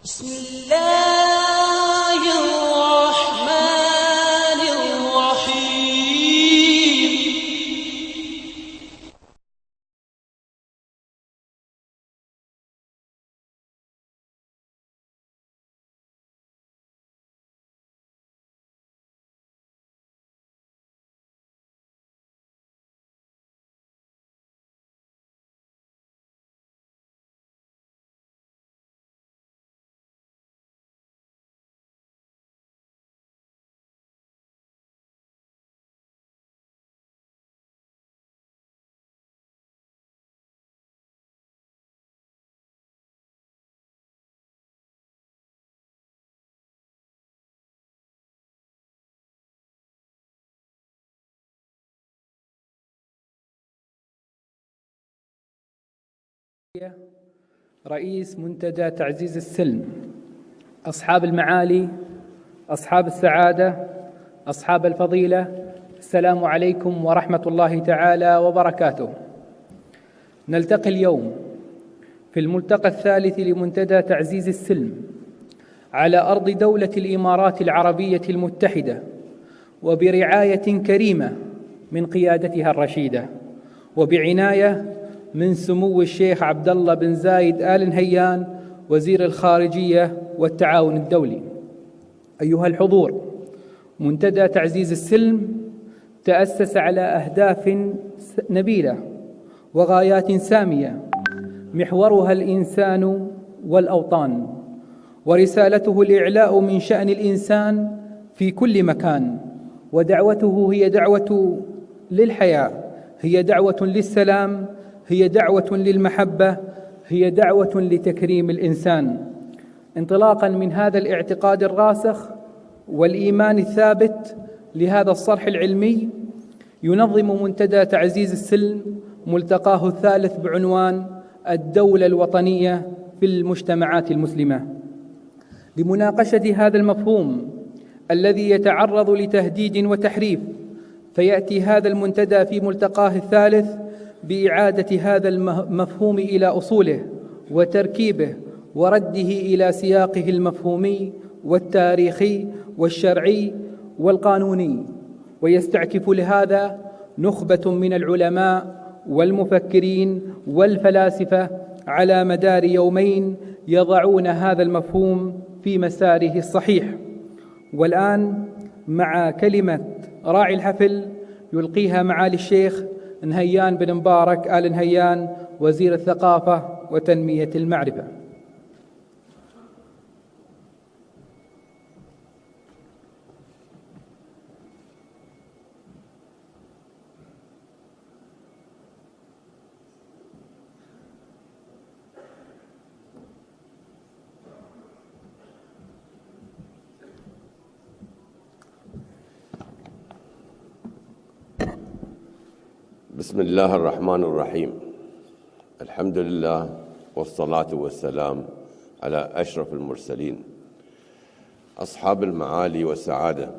بسم الله الرحمن الرحيم. رئيس منتدى تعزيز السلم، أصحاب المعالي، أصحاب السعادة، أصحاب الفضيلة، السلام عليكم ورحمة الله تعالى وبركاته. نلتقي اليوم في الملتقى الثالث لمنتدى تعزيز السلم على أرض دولة الإمارات العربية المتحدة، وبرعاية كريمة من قيادتها الرشيدة، وبعناية من سمو الشيخ عبد الله بن زايد آل نهيان وزير الخارجية والتعاون الدولي. أيها الحضور، منتدى تعزيز السلم تأسس على أهداف نبيلة وغايات سامية محورها الإنسان والأوطان، ورسالته الإعلاء من شأن الإنسان في كل مكان، ودعوته هي دعوة للحياة، هي دعوة للسلام، هي دعوة للمحبة، هي دعوة لتكريم الإنسان. انطلاقاً من هذا الاعتقاد الراسخ والإيمان الثابت لهذا الصرح العلمي، ينظم منتدى تعزيز السلم ملتقاه الثالث بعنوان الدولة الوطنية في المجتمعات المسلمة، لمناقشة هذا المفهوم الذي يتعرض لتهديد وتحريف. فيأتي هذا المنتدى في ملتقاه الثالث بإعادة هذا المفهوم إلى أصوله وتركيبه ورده إلى سياقه المفهومي والتاريخي والشرعي والقانوني، ويستعكف لهذا نخبة من العلماء والمفكرين والفلاسفة على مدار يومين يضعون هذا المفهوم في مساره الصحيح. والآن مع كلمة راعي الحفل يلقيها معالي الشيخ نهيان بن مبارك آل نهيان وزير الثقافة وتنمية المعرفة. بسم الله الرحمن الرحيم. الحمد لله والصلاة والسلام على أشرف المرسلين. أصحاب المعالي والسعادة،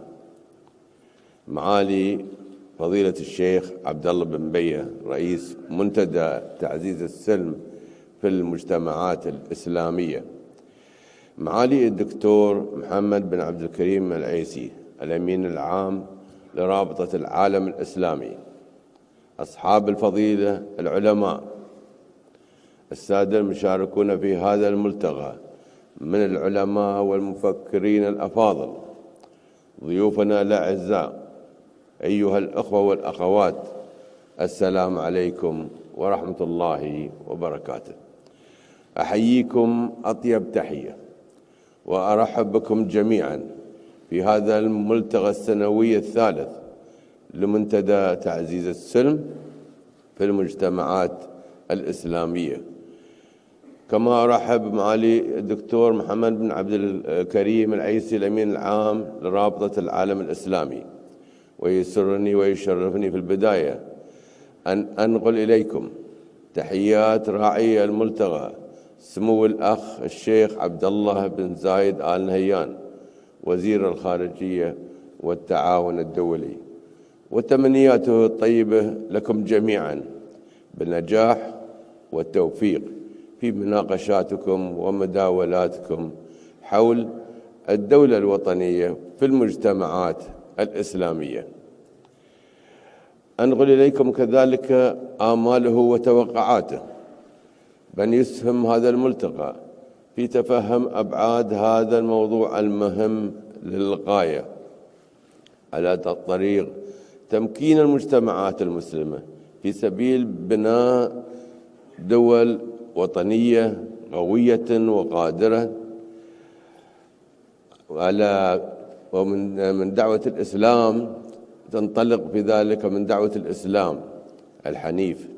معالي فضيلة الشيخ عبد الله بن بية رئيس منتدى تعزيز السلم في المجتمعات الإسلامية، معالي الدكتور محمد بن عبد الكريم العيسي الأمين العام لرابطة العالم الإسلامي، أصحاب الفضيلة العلماء، السادة المشاركون في هذا الملتقى من العلماء والمفكرين الأفاضل، ضيوفنا الأعزاء، أيها الأخوة والأخوات، السلام عليكم ورحمة الله وبركاته. أحييكم أطيب تحية وأرحب بكم جميعا في هذا الملتقى السنوي الثالث لمنتدى تعزيز السلم في المجتمعات الإسلامية. كما أرحب معالي الدكتور محمد بن عبد الكريم العيسي الأمين العام لرابطة العالم الإسلامي، ويسرني ويشرفني في البداية أن أنقل إليكم تحيات راعي الملتقى سمو الأخ الشيخ عبد الله بن زايد آل نهيان وزير الخارجية والتعاون الدولي، وتمنياته الطيبة لكم جميعا بالنجاح والتوفيق في مناقشاتكم ومداولاتكم حول الدولة الوطنية في المجتمعات الإسلامية. أنقل إليكم كذلك آماله وتوقعاته، بأن يسهم هذا الملتقى في تفهم أبعاد هذا الموضوع المهم للغاية على طريق تمكين المجتمعات المسلمة في سبيل بناء دول وطنية قوية وقادرة ومن دعوة الإسلام تنطلق في ذلك من دعوة الإسلام الحنيف،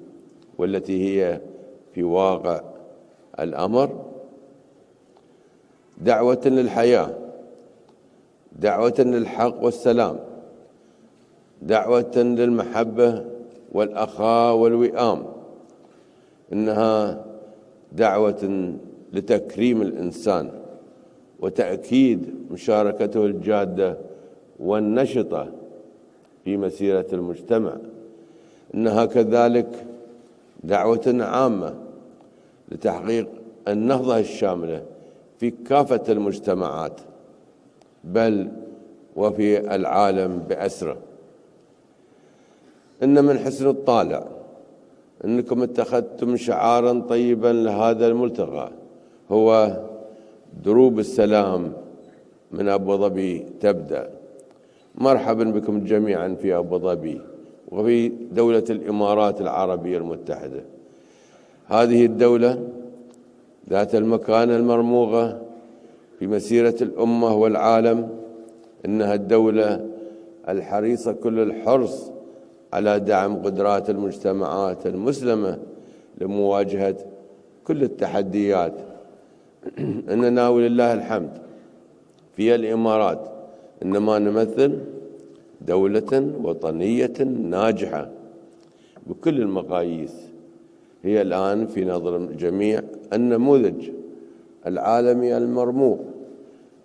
والتي هي في واقع الأمر دعوة للحياة، دعوة للحق والسلام، دعوة للمحبة والأخاء والوئام. إنها دعوة لتكريم الإنسان وتأكيد مشاركته الجادة والنشطة في مسيرة المجتمع. إنها كذلك دعوة عامة لتحقيق النهضة الشاملة في كافة المجتمعات بل وفي العالم بأسره. إن من حسن الطالع أنكم اتخذتم شعارا طيبا لهذا الملتقى، هو دروب السلام من أبو ظبي تبدأ. مرحبا بكم جميعا في أبو ظبي وفي دولة الإمارات العربية المتحدة، هذه الدولة ذات المكانة المرموقة في مسيرة الأمة والعالم. إنها الدولة الحريصة كل الحرص على دعم قدرات المجتمعات المسلمة لمواجهة كل التحديات. إننا ولله الحمد في الإمارات إنما نمثل دولة وطنية ناجحة بكل المقاييس، هي الآن في نظر الجميع النموذج العالمي المرموق،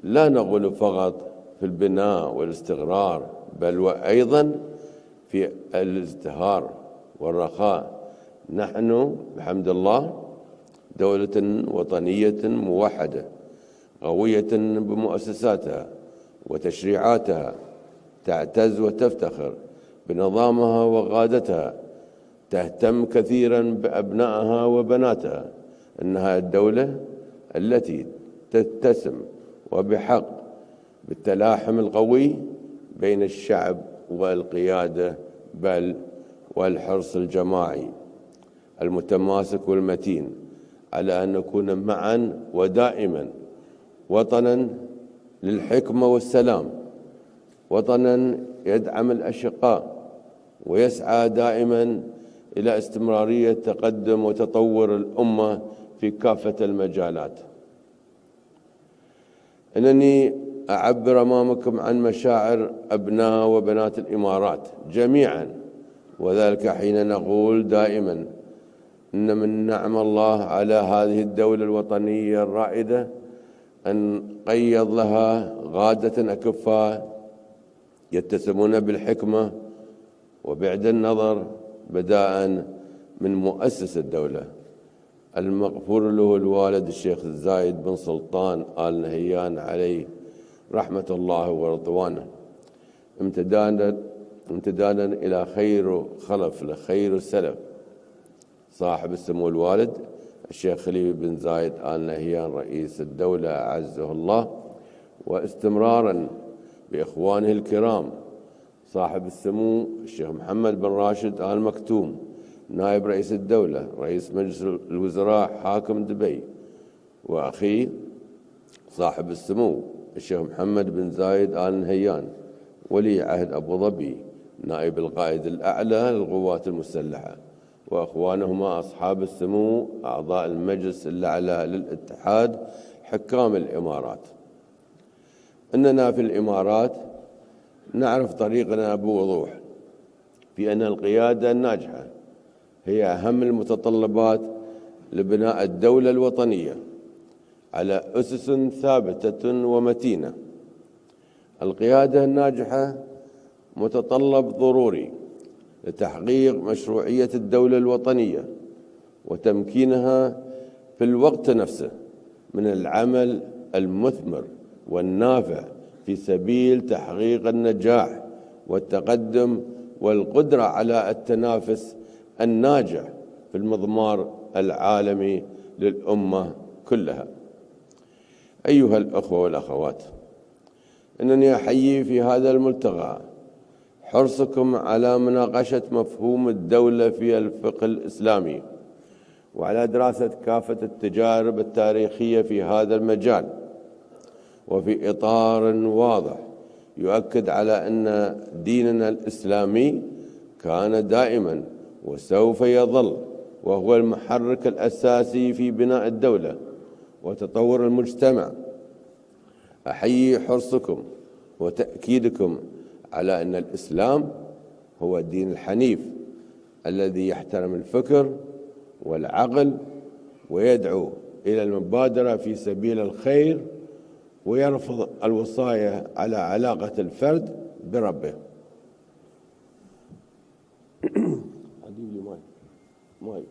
لا نقول فقط في البناء والاستقرار بل وأيضا في الازدهار والرخاء. نحن بحمد الله دولة وطنية موحدة قوية بمؤسساتها وتشريعاتها، تعتز وتفتخر بنظامها وقادتها، تهتم كثيرا بأبنائها وبناتها. إنها الدولة التي تتسم وبحق بالتلاحم القوي بين الشعب والقيادة بل والحرص الجماعي المتماسك والمتين على أن نكون معا ودائما وطنا للحكمة والسلام، وطنا يدعم الأشقاء ويسعى دائما إلى استمرارية تقدم وتطور الأمة في كافة المجالات. إنني أعبر أمامكم عن مشاعر أبناء وبنات الإمارات جميعا، وذلك حين نقول دائما إن من نعم الله على هذه الدولة الوطنية الرائدة أن قيض لها قادة أكفاء يتسمون بالحكمة وبعد النظر، بداء من مؤسس الدولة المغفور له الوالد الشيخ زايد بن سلطان آل نهيان عليه رحمة الله ورضوانه، امتدادا إلى خير خلف لخير سلف صاحب السمو الوالد الشيخ خليفة بن زايد آل نهيان رئيس الدولة أعزه الله، واستمرارا بإخوانه الكرام صاحب السمو الشيخ محمد بن راشد آل مكتوم نائب رئيس الدولة رئيس مجلس الوزراء حاكم دبي، وأخي صاحب السمو الشيخ محمد بن زايد آل نهيان ولي عهد أبو ظبي نائب القائد الأعلى للقوات المسلحة، وأخوانهما أصحاب السمو أعضاء المجلس الأعلى للاتحاد حكام الإمارات. إننا في الإمارات نعرف طريقنا بوضوح في أن القيادة الناجحة هي أهم المتطلبات لبناء الدولة الوطنية على أسس ثابتة ومتينة. القيادة الناجحة متطلب ضروري لتحقيق مشروعية الدولة الوطنية وتمكينها في الوقت نفسه من العمل المثمر والنافع في سبيل تحقيق النجاح والتقدم والقدرة على التنافس الناجح في المضمار العالمي للأمة كلها. أيها الأخوة والأخوات، إنني أحيي في هذا الملتقى حرصكم على مناقشة مفهوم الدولة في الفقه الإسلامي، وعلى دراسة كافة التجارب التاريخية في هذا المجال، وفي إطار واضح يؤكد على أن ديننا الإسلامي كان دائما وسوف يظل وهو المحرك الأساسي في بناء الدولة وتطور المجتمع. أحيي حرصكم وتأكيدكم على أن الإسلام هو الدين الحنيف الذي يحترم الفكر والعقل ويدعو إلى المبادرة في سبيل الخير، ويرفض الوصاية على علاقة الفرد بربه. ماي.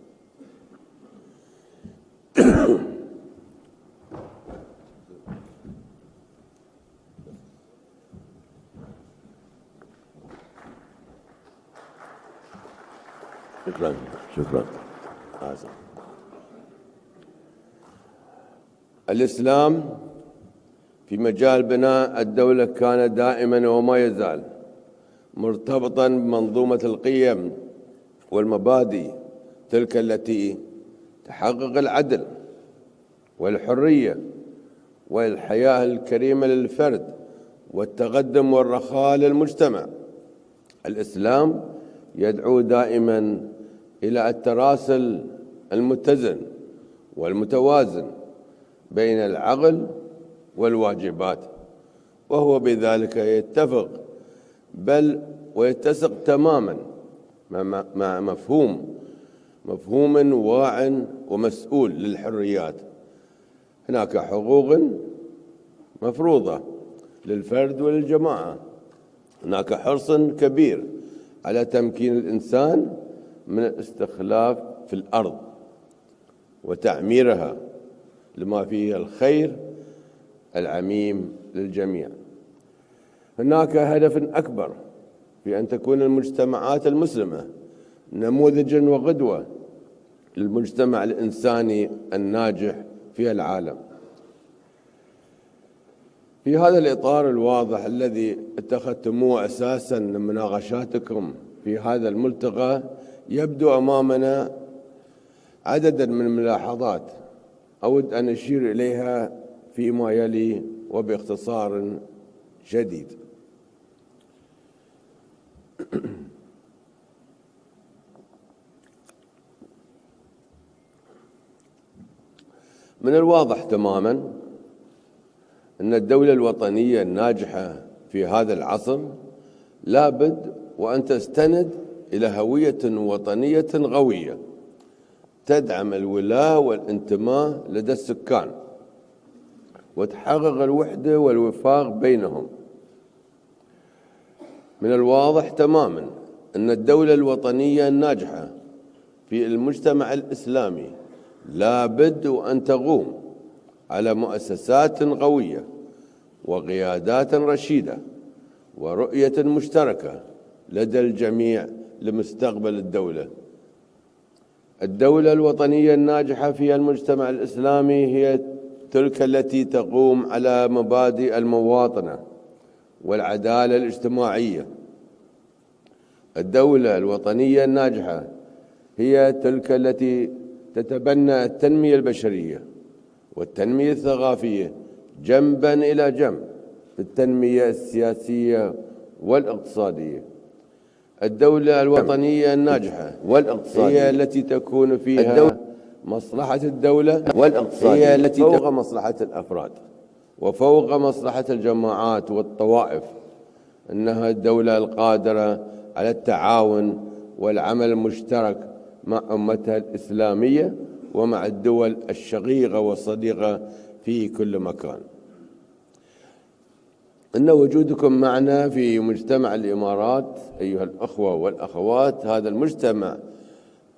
شكرا. الإسلام في مجال بناء الدولة كان دائما وما يزال مرتبطا بمنظومة القيم والمبادئ تلك التي تحقق العدل والحرية والحياة الكريمة للفرد والتقدم والرخاء للمجتمع. الإسلام يدعو دائما إلى التراسل المتزن والمتوازن بين العقل والواجبات، وهو بذلك يتفق بل ويتسق تماما مع مفهوم واع ومسؤول للحريات. هناك حقوق مفروضة للفرد وللجماعة، هناك حرص كبير على تمكين الإنسان من الاستخلاف في الأرض وتعميرها لما فيه الخير العميم للجميع. هناك هدف أكبر في أن تكون المجتمعات المسلمة نموذجا وقدوة للمجتمع الإنساني الناجح في العالم. في هذا الإطار الواضح الذي اتخذتموه أساسا لمناقشاتكم في هذا الملتقى، يبدو أمامنا عددا من الملاحظات أود أن أشير إليها فيما يلي وباختصار شديد. من الواضح تماما أن الدولة الوطنية الناجحة في هذا العصر لابد وأن تستند إلى هوية وطنية قوية تدعم الولاء والانتماء لدى السكان وتحقق الوحدة والوفاق بينهم. من الواضح تماما أن الدولة الوطنية الناجحة في المجتمع الإسلامي لابد وأن تقوم على مؤسسات قوية وقيادات رشيدة ورؤية مشتركة لدى الجميع لمستقبل الدولة. الدولة الوطنية الناجحة في المجتمع الإسلامي هي تلك التي تقوم على مبادئ المواطنة والعدالة الاجتماعية. الدولة الوطنية الناجحة هي تلك التي تتبنى التنمية البشرية والتنمية الثقافية جنبا إلى جنب بالتنمية السياسية والاقتصادية. الدولة الوطنية الناجحة والاقتصادية هي التي تكون فيها مصلحة الدولة والاقتصادية هي التي فوق مصلحة الأفراد وفوق مصلحة الجماعات والطوائف. إنها الدولة القادرة على التعاون والعمل المشترك مع أمتها الإسلامية ومع الدول الشقيقة والصديقة في كل مكان. إن وجودكم معنا في مجتمع الإمارات أيها الأخوة والأخوات، هذا المجتمع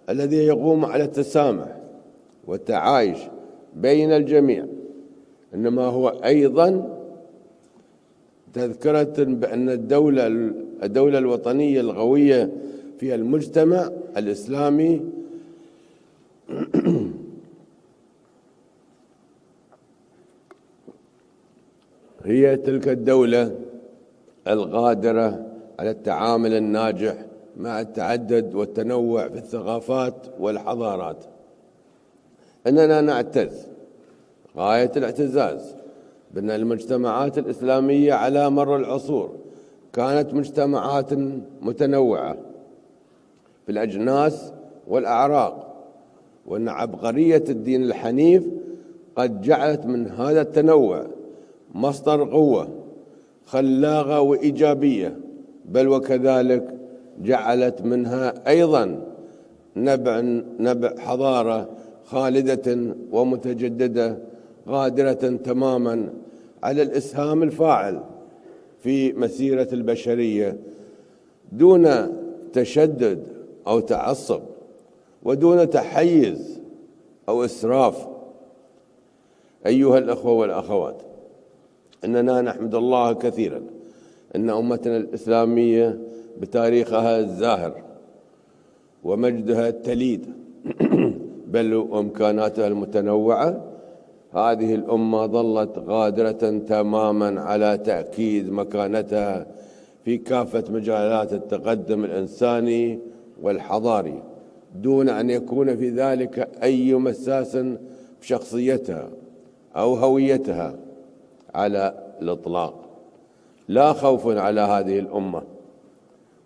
الذي يقوم على التسامح والتعايش بين الجميع إنما هو أيضا تذكرة بأن الدولة الوطنية القوية في المجتمع الإسلامي هي تلك الدولة القادرة على التعامل الناجح مع التعدد والتنوع في الثقافات والحضارات. إننا نعتز غاية الاعتزاز بأن المجتمعات الإسلامية على مر العصور كانت مجتمعات متنوعة في الأجناس والأعراق، وأن عبقرية الدين الحنيف قد جعلت من هذا التنوع مصدر قوة خلاقة وإيجابية، بل وكذلك جعلت منها أيضا نبع حضارة خالدة ومتجددة قادرة تماما على الإسهام الفاعل في مسيرة البشرية دون تشدد أو تعصب ودون تحيز أو إسراف. أيها الأخوة والأخوات، إننا نحمد الله كثيرا أن أمتنا الإسلامية بتاريخها الزاهر ومجدها التليد بل وإمكاناتها المتنوعة، هذه الأمة ظلت قادرة تماما على تأكيد مكانتها في كافة مجالات التقدم الإنساني والحضاري، دون أن يكون في ذلك أي مساس بشخصيتها أو هويتها على الإطلاق. لا خوف على هذه الأمة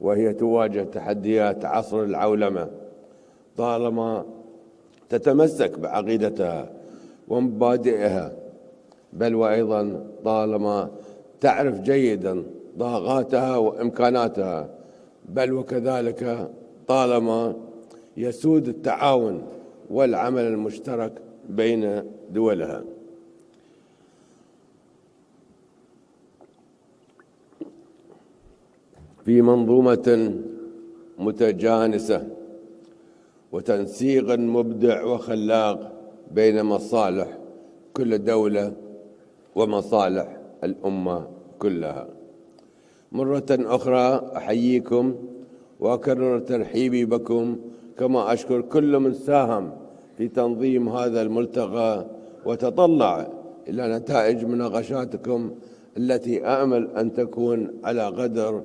وهي تواجه تحديات عصر العولمة طالما تتمسك بعقيدتها ومبادئها، بل وأيضا طالما تعرف جيدا طاقاتها وإمكاناتها، بل وكذلك طالما يسود التعاون والعمل المشترك بين دولها. في منظومة متجانسة وتنسيق مبدع وخلاق بين مصالح كل دولة ومصالح الأمة كلها. مرة أخرى أحييكم وأكرر ترحيبي بكم، كما أشكر كل من ساهم في تنظيم هذا الملتقى وتطلع إلى نتائج مناقشاتكم التي آمل أن تكون على قدر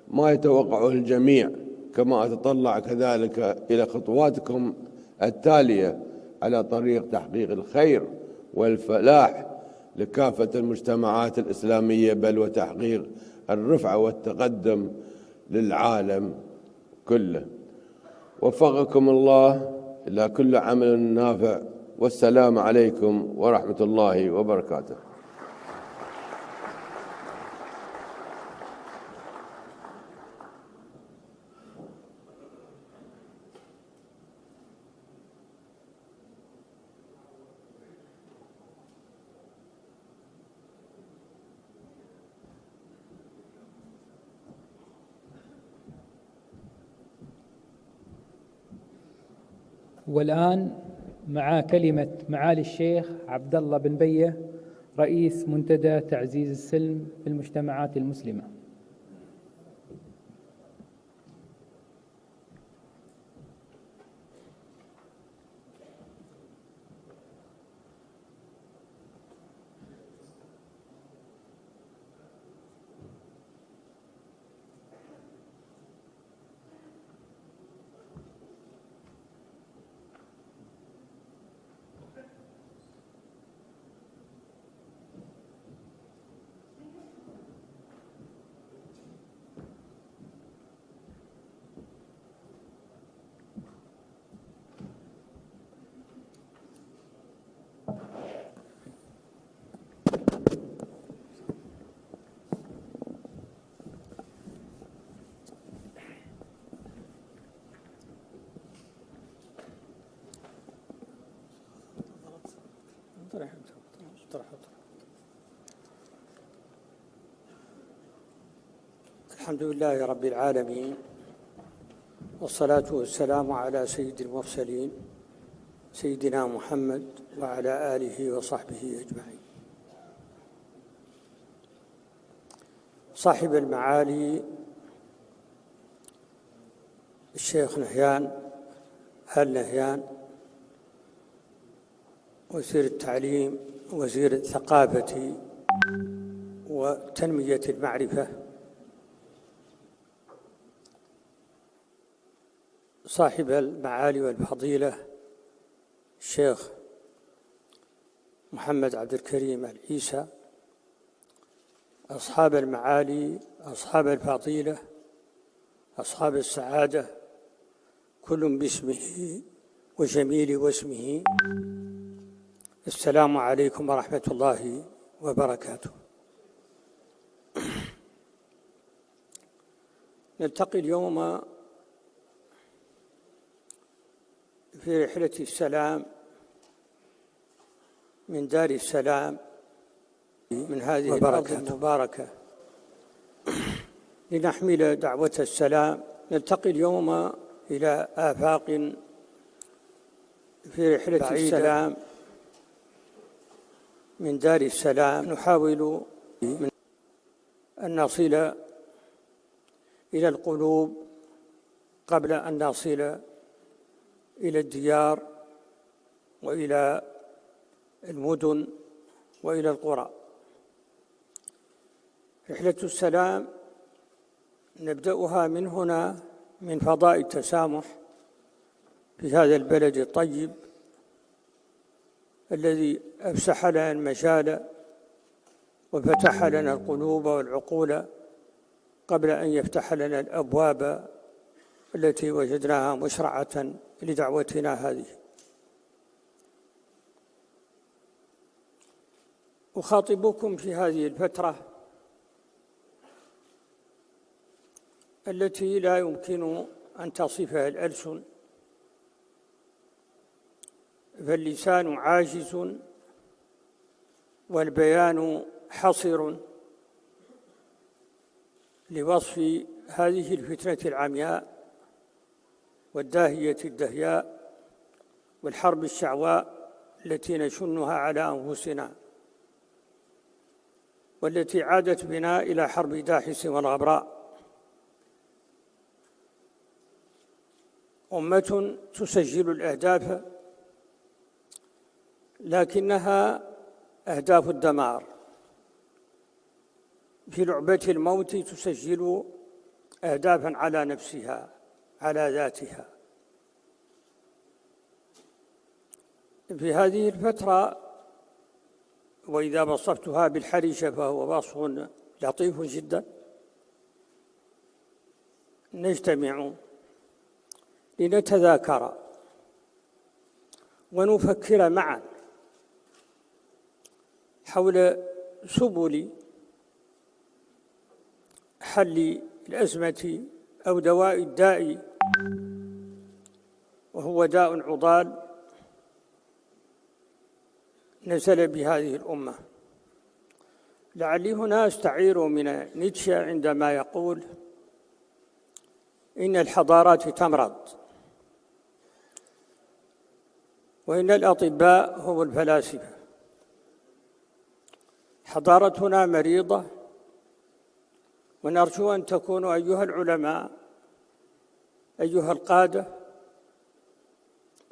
ما يتوقعه الجميع، كما أتطلع كذلك إلى خطواتكم التالية على طريق تحقيق الخير والفلاح لكافة المجتمعات الإسلامية، بل وتحقيق الرفعة والتقدم للعالم كله. وفقكم الله إلى كل عمل نافع، والسلام عليكم ورحمة الله وبركاته. والآن مع كلمة معالي الشيخ عبد الله بن بية رئيس منتدى تعزيز السلم في المجتمعات المسلمة. الحمد لله رب العالمين، والصلاة والسلام على سيد المرسلين سيدنا محمد وعلى آله وصحبه أجمعين. صاحب المعالي الشيخ نهيان آل نهيان، وزير التعليم، وزير الثقافة وتنمية المعرفة، صاحب المعالي والفضيلة الشيخ محمد عبد الكريم العيسى، أصحاب المعالي، أصحاب الفضيلة، أصحاب السعادة، كل باسمه وجميل واسمه، السلام عليكم ورحمة الله وبركاته. نلتقي اليوم في رحلة السلام من دار السلام من هذه الأرض المباركة لنحمل دعوة السلام. نلتقي اليوم إلى آفاق في رحلة السلام من دار السلام، نحاول أن نصل إلى القلوب قبل أن نصل إلى الديار وإلى المدن وإلى القرى. رحلة السلام نبدأها من هنا، من فضاء التسامح في هذا البلد الطيب الذي أفسح لنا المجال وفتح لنا القلوب والعقول قبل أن يفتح لنا الأبواب التي وجدناها مشرعة لدعوتنا هذه. أخاطبكم في هذه الفترة التي لا يمكن أن تصفها الألسن، فاللسان عاجز والبيان حصر لوصف هذه الفتنة العمياء والداهية الدهياء والحرب الشعواء التي نشنها على أنفسنا، والتي عادت بنا إلى حرب داحس والغبراء. أمة تسجل الأهداف لكنها أهداف الدمار، في لعبة الموت تسجل أهدافا على نفسها، على ذاتها. في هذه الفترة، وإذا وصفتها بالحرجة فهو وصف لطيف جدا، نجتمع لنتذاكر ونفكر معا حول سبل حل الأزمة أو دواء الداء، وهو داء عضال نزل بهذه الأمة. لعلي هنا أستعير من نيتشه عندما يقول إن الحضارات تمرض وإن الأطباء هم الفلاسفة. حضارتنا مريضة، ونرجو أن تكونوا أيها العلماء، أيها القادة،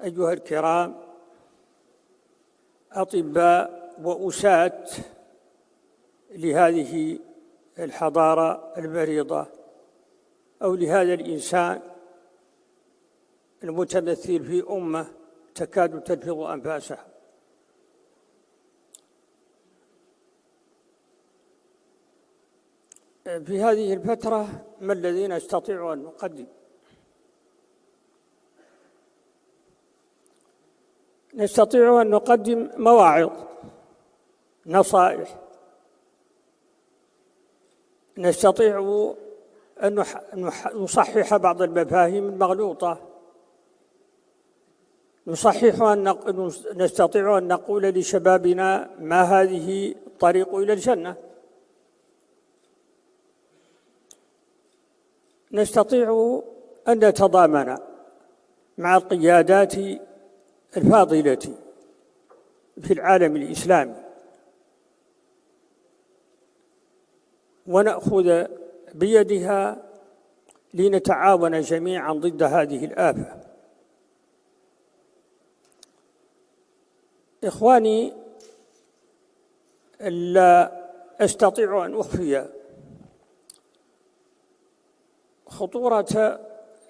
أيها الكرام، أطباء وأساة لهذه الحضارة المريضة، أو لهذا الإنسان المتمثل في أمة تكاد تلفظ أنفاسها. في هذه الفترة ما الذي نستطيع أن نقدم؟ نستطيع أن نقدم مواعظ، نصائح، نستطيع أن نصحح بعض المفاهيم المغلوطة، نستطيع أن نقول لشبابنا ما هذه الطريق إلى الجنة. نستطيع أن نتضامن مع القيادات الفاضلة في العالم الإسلامي ونأخذ بيدها لنتعاون جميعا ضد هذه الآفة. إخواني، لا أستطيع أن أخفي خطورة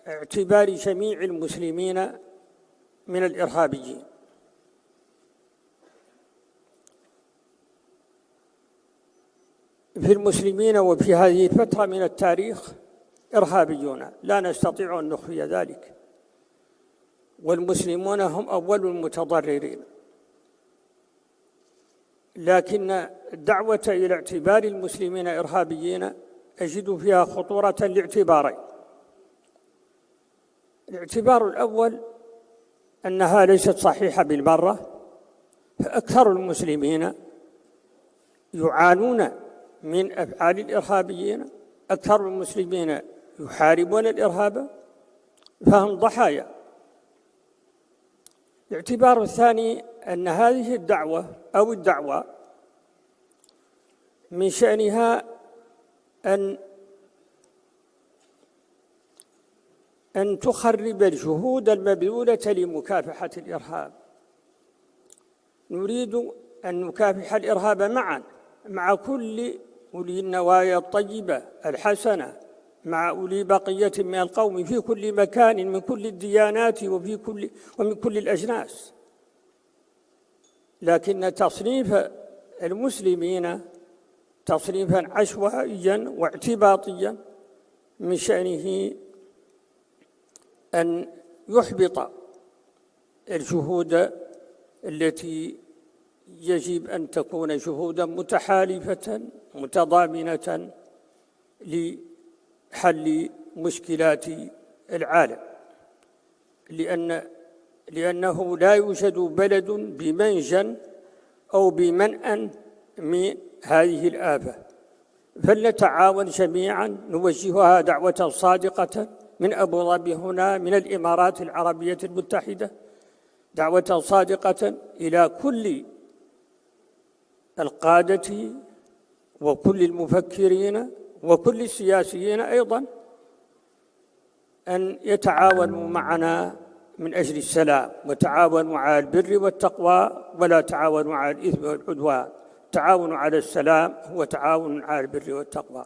اعتبار جميع المسلمين من الإرهابيين. في المسلمين وفي هذه الفترة من التاريخ إرهابيون، لا نستطيع أن نخفي ذلك، والمسلمون هم أول المتضررين. لكن الدعوة إلى اعتبار المسلمين إرهابيين أجد فيها خطورة لاعتبارين. الاعتبار الأول أنها ليست صحيحة بالمرة، فأكثر المسلمين يعانون من أفعال الإرهابيين، أكثر المسلمين يحاربون الإرهاب، فهم ضحايا. الاعتبار الثاني أن هذه الدعوة أو الدعوة من شأنها أن تخرب الجهود المبذولة لمكافحة الإرهاب. نريد أن نكافح الإرهاب معا مع كل أولي النوايا الطيبة الحسنة، مع أولي بقية من القوم في كل مكان من كل الديانات ومن كل الأجناس. لكن تصنيف المسلمين تصنيفا عشوائيا واعتباطيا من شأنه أن يحبط الجهود التي يجب أن تكون جهودا متحالفة متضامنة لحل مشكلات العالم، لأنه لا يوجد بلد بمنجى أو بمنأى من هذه الآفة. فلنتعاون جميعا، نوجهها دعوة صادقة من أبو ظبي هنا من الإمارات العربية المتحدة، دعوة صادقة إلى كل القادة وكل المفكرين وكل السياسيين أيضا أن يتعاونوا معنا من أجل السلام، وتعاونوا على البر والتقوى ولا تعاونوا على الإثم والعدوان. التعاون على السلام هو تعاون على البر والتقوى.